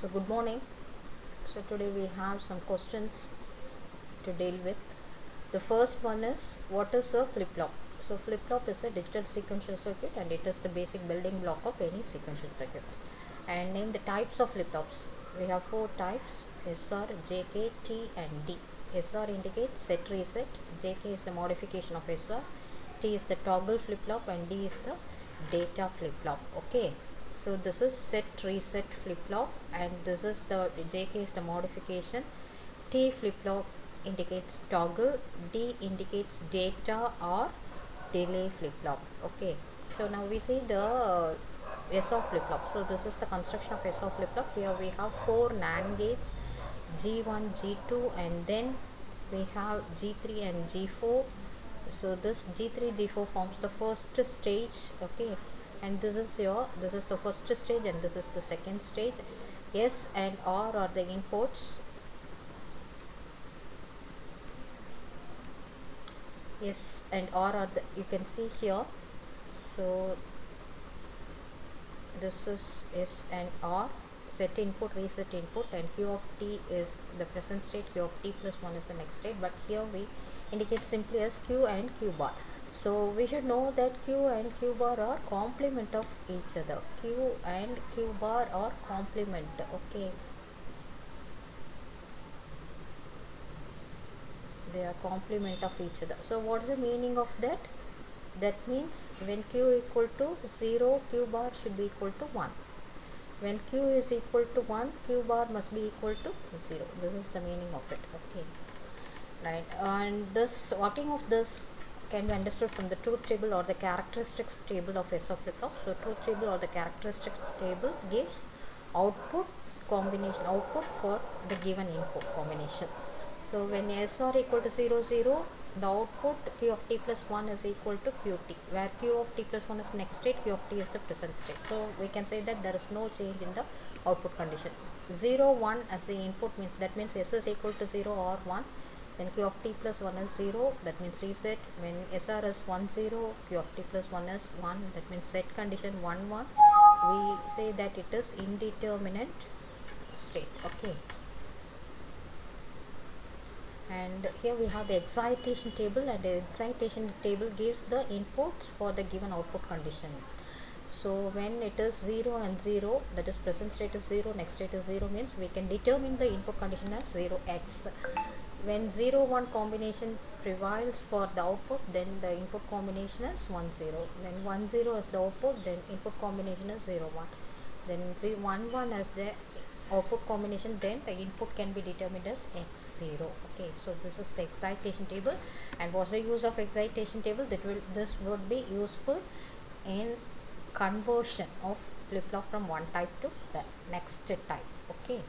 So good morning. So today we have some questions to deal with. The first one is, what is a flip-flop? So flip-flop is a digital sequential circuit and it is the basic building block of any sequential circuit. And name the types of flip-flops. We have four types: SR, JK, T and D. SR indicates set reset, JK is the modification of SR, T is the toggle flip-flop and D is the data flip-flop. Okay. So this is set reset flip-flop and this is the JK is the modification, T flip-flop indicates toggle, D indicates data or delay flip-flop. Okay, so now we see the SR flip-flop. So this is the construction of SR flip-flop. Here we have four NAND gates, G1, G2 and then we have G3 and G4. So this G3, G4 forms the first stage. Okay, and this is the first stage and this is the second stage. S and R are the inputs. S and R are the, you can see here. So this is S and R, set input, reset input, and Q of T is the present state, Q of T plus 1 is the next state, but here we indicate simply as Q and Q bar. So we should know that Q and Q bar are complement of each other. Q and Q bar are complement. Okay, they are complement of each other. So what is the meaning of that? That means when Q equal to 0, Q bar should be equal to 1. When Q is equal to 1, Q bar must be equal to 0. This is the meaning of it. Okay, right. And this working of this can be understood from the truth table or the characteristics table of SR flip-flop. So truth table or the characteristics table gives output combination, output for the given input combination. So when SR equal to 0, 0, the output Q of T plus 1 is equal to QT, where Q of T plus 1 is next state, Q of T is the present state. So we can say that there is no change in the output condition. 0, 1 as the input means, that means S is equal to 0 or 1. Then Q of T plus 1 is 0, that means reset. When SR is 1, 0, Q of T plus 1 is 1, that means set condition 1, 1. We say that it is indeterminate state. Okay. And here we have the excitation table, and the excitation table gives the inputs for the given output condition. So when it is 0 and 0, that is present state is 0, next state is 0, means we can determine the input condition as 0x. When 0 1 combination prevails for the output, then the input combination is 1 0. When 1 0 is the output, then input combination is 0 1. Then 1 1 as the output combination, then the input can be determined as x0. Okay, so this is the excitation table. And what's the use of excitation table? This would be useful in conversion of flip-flop from one type to the next type. Okay.